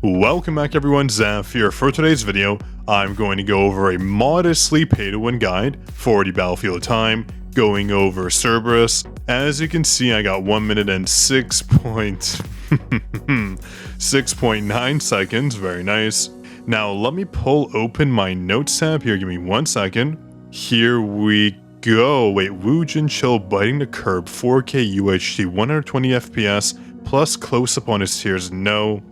Welcome back everyone, Zaf here. For today's video, I'm going to go over a modestly pay-to-win guide for the battlefield time, going over Cerberus. As you can see, I got 1 minute and 6.9 seconds, very nice. Now let me pull open my notes tab here, give me 1 second. Here we go. Wait, Woojin Chill biting the curb, 4K UHD, 120 FPS, plus close-up on his tears, no.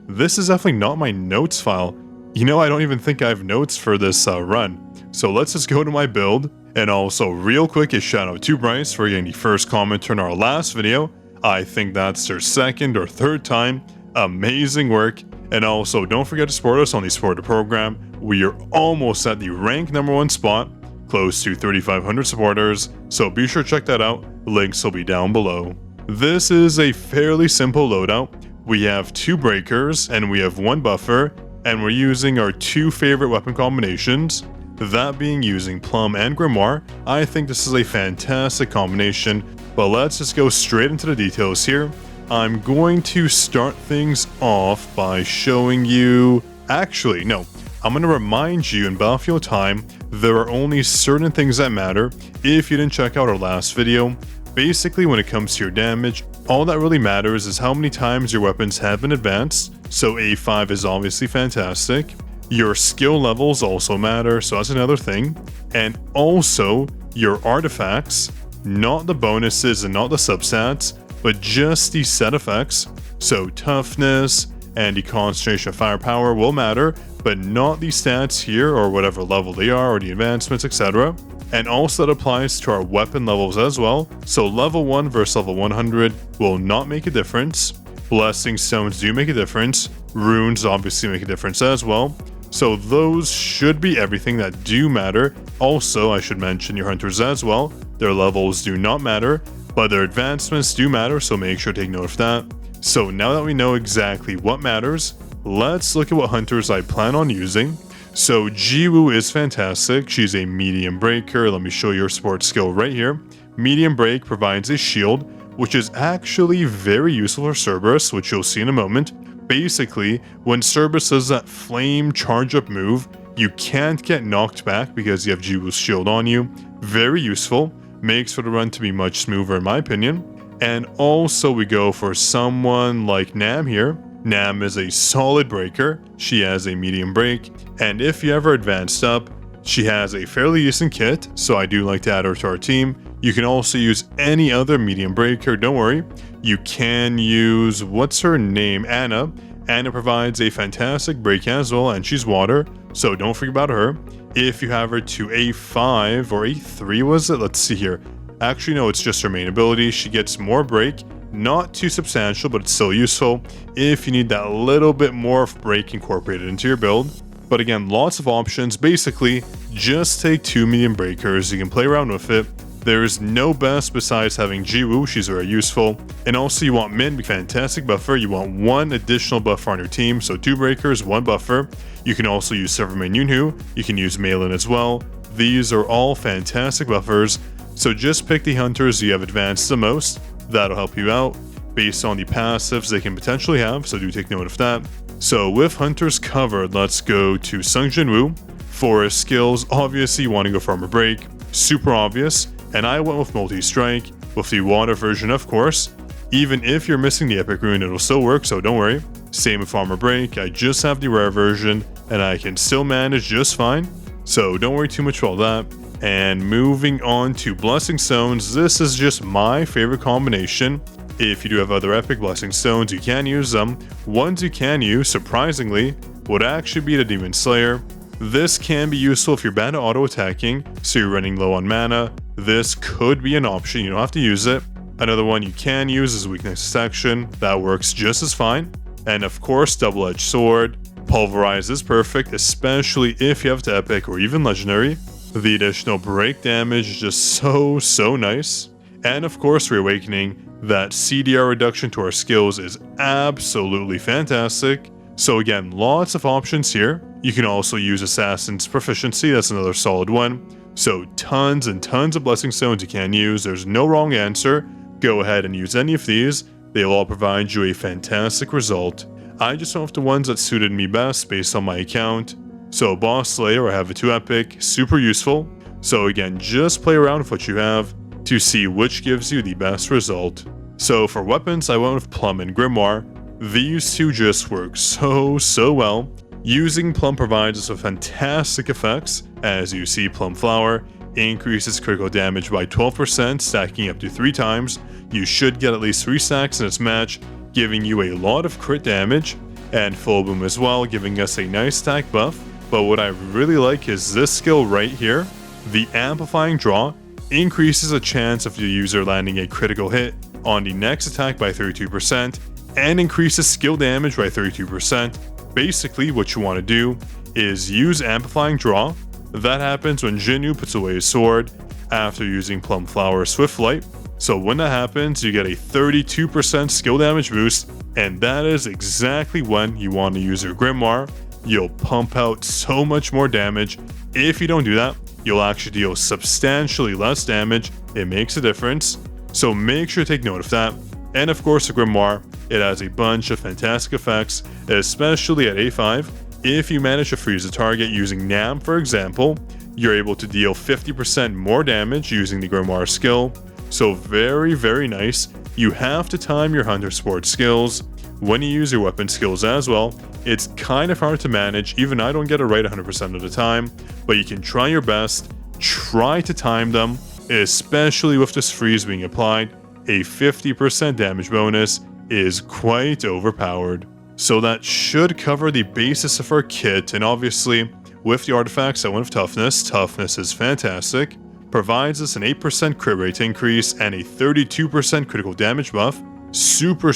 This is definitely not my notes file. You know, I don't even think I have notes for this run. So let's just go to my build. And also, real quick, a shout out to Bryce for getting the first comment on our last video. I think that's their second or third time. Amazing work. And also, don't forget to support us on the supporter program. We are almost at the rank #1 spot, close to 3,500 supporters. So be sure to check that out. Links will be down below. This is a fairly simple loadout. We have 2 breakers and we have 1 buffer, and we're using our 2 favorite weapon combinations, that being using Plum and Grimoire. I think this is a fantastic combination, but let's just go straight into the details here. I'm going to start things off by showing you... Actually, no. I'm going to remind you in battlefield time, there are only certain things that matter. If you didn't check out our last video, basically when it comes to your damage, all that really matters is how many times your weapons have been advanced, so A5 is obviously fantastic. Your skill levels also matter, so that's another thing. And also, your artifacts, not the bonuses and not the substats, but just the set effects. So toughness and the concentration of firepower will matter, but not the stats here or whatever level they are or the advancements, etc. And also that applies to our weapon levels as well. So level 1 versus level 100 will not make a difference. Blessing stones do make a difference. Runes obviously make a difference as well. So those should be everything that do matter. Also, I should mention your hunters as well. Their levels do not matter, but their advancements do matter, so make sure to take note of that. So now that we know exactly what matters, let's look at what hunters I plan on using. So Jiwoo is fantastic. She's a medium breaker. Let me show you her support skill right here. Medium break provides a shield, which is actually very useful for Cerberus, which you'll see in a moment. Basically, when Cerberus does that flame charge up move, you can't get knocked back because you have Jiwoo's shield on you. Very useful. Makes for the run to be much smoother in my opinion. And also we go for someone like Nam here. Nam is a solid breaker. She has a medium break, and if you ever advanced up, she has a fairly decent kit, so I do like to add her to our team. You can also use any other medium breaker, don't worry. You can use, what's her name, Anna. Anna provides a fantastic break as well, and she's water, so don't forget about her. If you have her to A5 or A3 was it? Let's see here. Actually no, it's just her main ability. She gets more break. Not too substantial, but it's still useful if you need that little bit more of break incorporated into your build. But again, lots of options. Basically, just take 2 medium breakers. You can play around with it. There's no best besides having Jiwoo. She's very useful. And also you want Min, fantastic buffer. You want 1 additional buffer on your team. So 2 breakers, 1 buffer. You can also use Silvermane Yunhu. You can use Malin as well. These are all fantastic buffers. So just pick the hunters you have advanced the most. That'll help you out based on the passives they can potentially have, so do take note of that. So with hunters covered, let's go to Sung Jinwoo. For his skills, obviously you want to go for armor break, super obvious, and I went with multi-strike, with the water version of course. Even if you're missing the epic rune, it'll still work, so don't worry. Same with armor break, I just have the rare version, and I can still manage just fine, so don't worry too much about that. And moving on to Blessing Stones, this is just my favorite combination. If you do have other epic Blessing Stones, you can use them. Ones you can use, surprisingly, would actually be the Demon Slayer. This can be useful if you're bad at auto-attacking, so you're running low on mana. This could be an option, you don't have to use it. Another one you can use is Weakness Detection, that works just as fine. And of course, Double-Edged Sword. Pulverize is perfect, especially if you have to epic or even legendary. The additional break damage is just so nice. And of course, Reawakening, that CDR reduction to our skills is absolutely fantastic. So again, lots of options here. You can also use Assassin's Proficiency, that's another solid one. So tons and tons of Blessing Stones you can use, there's no wrong answer. Go ahead and use any of these, they'll all provide you a fantastic result. I just went with the ones that suited me best based on my account. So Boss Slayer, I have a 2 epic, super useful. So again, just play around with what you have to see which gives you the best result. So for weapons, I went with Plum and Grimoire. These two just work so well. Using Plum provides us with fantastic effects. As you see, Plum Flower increases critical damage by 12%, stacking up to 3 times. You should get at least 3 stacks in this match, giving you a lot of crit damage. And Full Boom as well, giving us a nice stack buff. But what I really like is this skill right here. The Amplifying Draw increases the chance of the user landing a critical hit on the next attack by 32% and increases skill damage by 32%. Basically, what you want to do is use Amplifying Draw. That happens when Jinyu puts away his sword after using Plum Flower Swift Flight. So when that happens, you get a 32% skill damage boost, and that is exactly when you want to use your Grimoire. You'll pump out so much more damage. If you don't do that, you'll actually deal substantially less damage. It makes a difference. So make sure to take note of that. And of course, the Grimoire, it has a bunch of fantastic effects, especially at A5. If you manage to freeze a target using Nam, for example, you're able to deal 50% more damage using the Grimoire skill. So very nice. You have to time your Hunter Sport skills when you use your weapon skills as well. It's kind of hard to manage, even I don't get it right 100% of the time, but you can try your best, try to time them, especially with this freeze being applied. A 50% damage bonus is quite overpowered. So that should cover the basis of our kit, and obviously with the artifacts I went with Toughness. Toughness is fantastic, provides us an 8% crit rate increase and a 32% critical damage buff. Super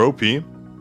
OP.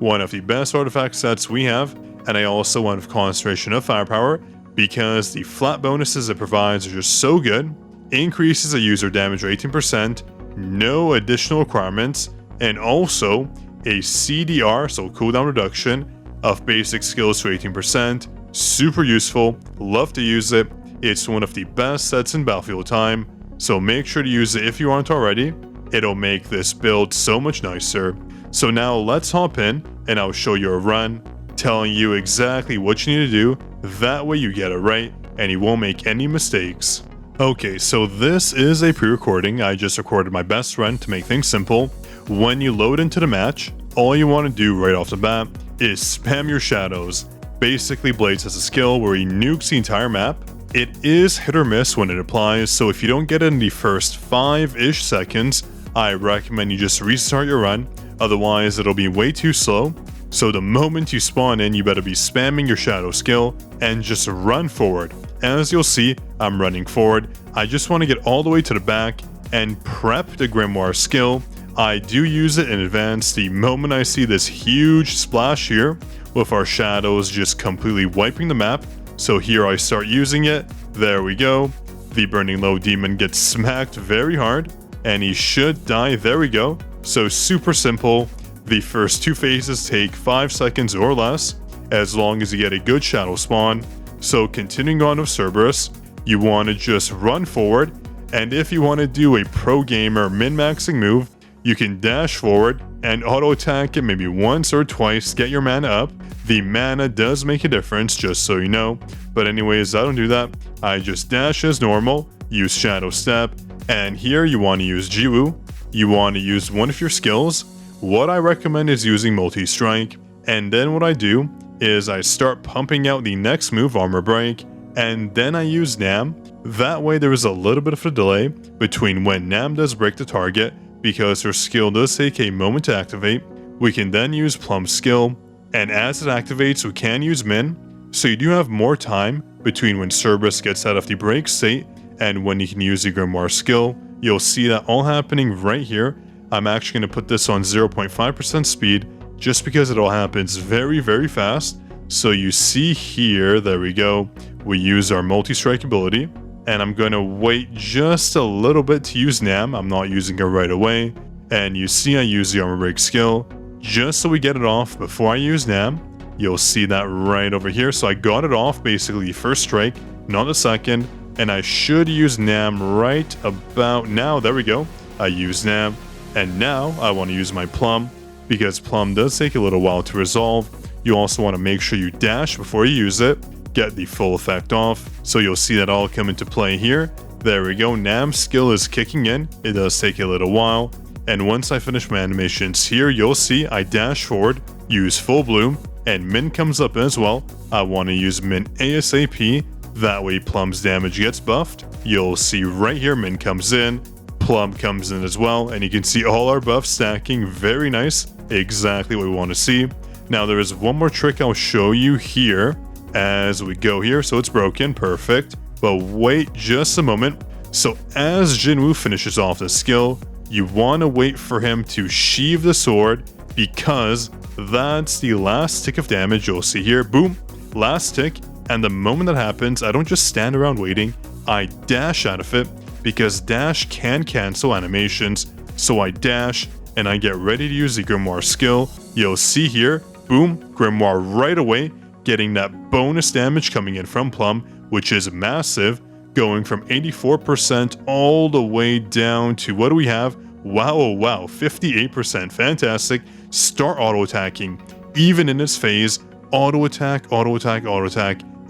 One of the best artifact sets we have, and I also went with Concentration of Firepower because the flat bonuses it provides are just so good. Increases the user damage 18%, no additional requirements, and also a CDR, so cooldown reduction, of basic skills to 18%. Super useful, love to use it. It's one of the best sets in Battlefield time, so make sure to use it if you aren't already. It'll make this build so much nicer. So now let's hop in and I'll show you a run, telling you exactly what you need to do. That way you get it right and you won't make any mistakes. Okay, so this is a pre-recording. I just recorded my best run to make things simple. When you load into the match, all you want to do right off the bat is spam your shadows. Basically, Blades has a skill where he nukes the entire map. It is hit or miss when it applies, so if you don't get it in the first 5-ish seconds, I recommend you just restart your run. Otherwise, it'll be way too slow. So the moment you spawn in, you better be spamming your shadow skill and just run forward. As you'll see, I'm running forward. I just want to get all the way to the back and prep the Grimoire skill. I do use it in advance the moment I see this huge splash here with our shadows just completely wiping the map. So here I start using it. There we go. The Burning Low Demon gets smacked very hard and he should die. There we go. So super simple. The first 2 phases take 5 seconds or less as long as you get a good shadow spawn. So continuing on with Cerberus, you want to just run forward, and if you want to do a pro gamer min-maxing move, you can dash forward and auto attack it maybe once or twice, get your mana up. The mana does make a difference, just so you know, but anyways, I don't do that. I just dash as normal, use Shadow Step, and here you want to use Jiwoo. You want to use one of your skills. What I recommend is using Multi-Strike, and then what I do is I start pumping out the next move, Armor Break, and then I use Nam. That way there is a little bit of a delay between when Nam does break the target, because her skill does take a moment to activate. We can then use Plum's skill, and as it activates we can use Min, so you do have more time between when Cerberus gets out of the break state and when you can use the Grimoire skill. You'll see that all happening right here. I'm actually going to put this on 0.5% speed just because it all happens very fast. So you see here, there we go, we use our multi-strike ability, and I'm going to wait just a little bit to use Nam. I'm not using it right away, and you see I use the Armor Break skill just so we get it off before I use Nam. You'll see that right over here. So I got it off basically first strike, not the second, and I should use Nam right about now. There we go. I use Nam, and now I want to use my Plum, because Plum does take a little while to resolve. You also want to make sure you dash before you use it, get the full effect off. So you'll see that all come into play here. There we go, Nam's skill is kicking in. It does take a little while. And once I finish my animations here, you'll see I dash forward, use full bloom, and Min comes up as well. I want to use Min ASAP, that way Plum's damage gets buffed. You'll see right here Min comes in, Plum comes in as well, and you can see all our buffs stacking. Very nice, exactly what we want to see. Now there is one more trick I'll show you here as we go here. So it's broken, perfect. But wait just a moment. So as Jinwoo finishes off the skill, you want to wait for him to sheathe the sword, because that's the last tick of damage. You'll see here, boom, last tick. And the moment that happens, I don't just stand around waiting, I dash out of it, because dash can cancel animations. So I dash and I get ready to use the Grimoire skill. You'll see here, boom, Grimoire right away, getting that bonus damage coming in from Plum, which is massive, going from 84% all the way down to, what do we have? Wow, oh wow, 58%, fantastic. Start auto-attacking, even in its phase, auto-attack,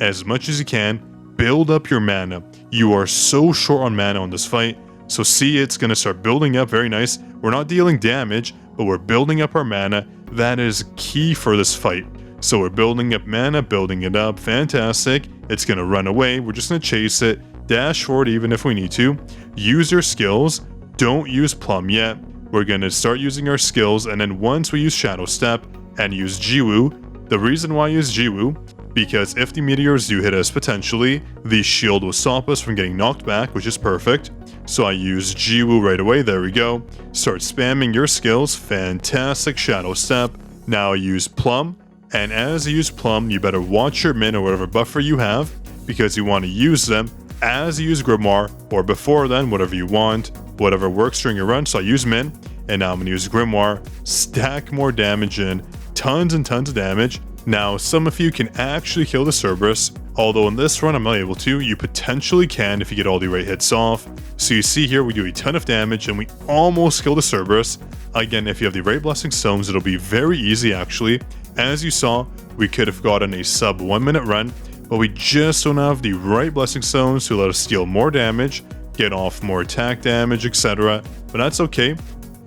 as much as you can. Build up your mana. You are so short on mana on this fight, so see, it's going to start building up, very nice. We're not dealing damage, but we're building up our mana. That is key for this fight. So we're building up mana, building it up, fantastic. It's going to run away, we're just going to chase it, dash forward even if we need to. Use your skills, don't use Plum yet. We're going to start using our skills, and then once we use Shadow Step and use Jiwoo, the reason why I use Jiwoo, because if the meteors do hit us potentially, the shield will stop us from getting knocked back, which is perfect. So I use Jiwoo right away, there we go. Start spamming your skills, fantastic, Shadow Step. Now I use Plum. And as you use Plum, you better watch your min or whatever buffer you have, because you want to use them as you use Grimoire, or before then, whatever you want, whatever works during your run. So I use min, and now I'm going to use Grimoire, stack more damage in, tons and tons of damage. Now, some of you can actually kill the Cerberus, although in this run I'm not able to. You potentially can if you get all the right hits off. So you see here, we do a ton of damage, and we almost kill the Cerberus. Again, if you have the right Blessing Stones, it'll be very easy actually. As you saw, we could have gotten a sub 1 minute run, but we just don't have the right Blessing Stones to let us deal more damage, get off more attack damage, etc. But that's okay.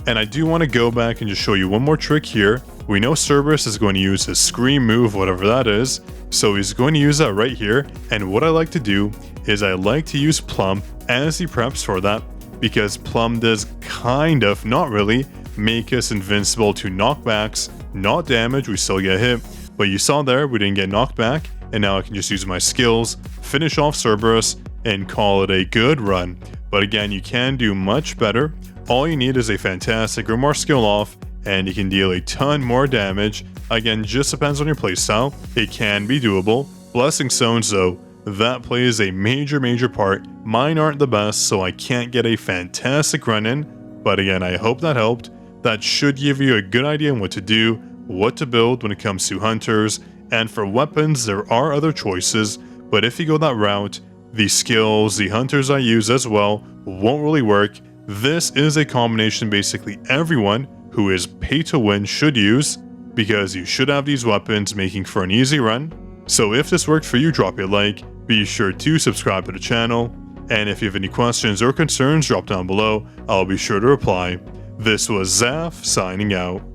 And I do want to go back and just show you one more trick here. We know Cerberus is going to use his Scream move, whatever that is, so he's going to use that right here. And what I like to do is I like to use Plum as he preps for that, because Plum does kind of, not really, make us invincible to knockbacks, not damage, we still get hit. But you saw there, we didn't get knocked back, and now I can just use my skills, finish off Cerberus, and call it a good run. But again, you can do much better. All you need is a fantastic Grimoire skill off, and you can deal a ton more damage. Again, just depends on your playstyle. It can be doable. Blessing Stones though, that plays a major part. Mine aren't the best, so I can't get a fantastic run in. But again, I hope that helped. That should give you a good idea on what to do, what to build when it comes to hunters. And for weapons, there are other choices, but if you go that route, the skills, the hunters I use as well, won't really work. This is a combination basically everyone who is pay to win should use, because you should have these weapons making for an easy run. So if this worked for you, drop a like, be sure to subscribe to the channel, and if you have any questions or concerns, drop down below, I'll be sure to reply. This was Zaf signing out.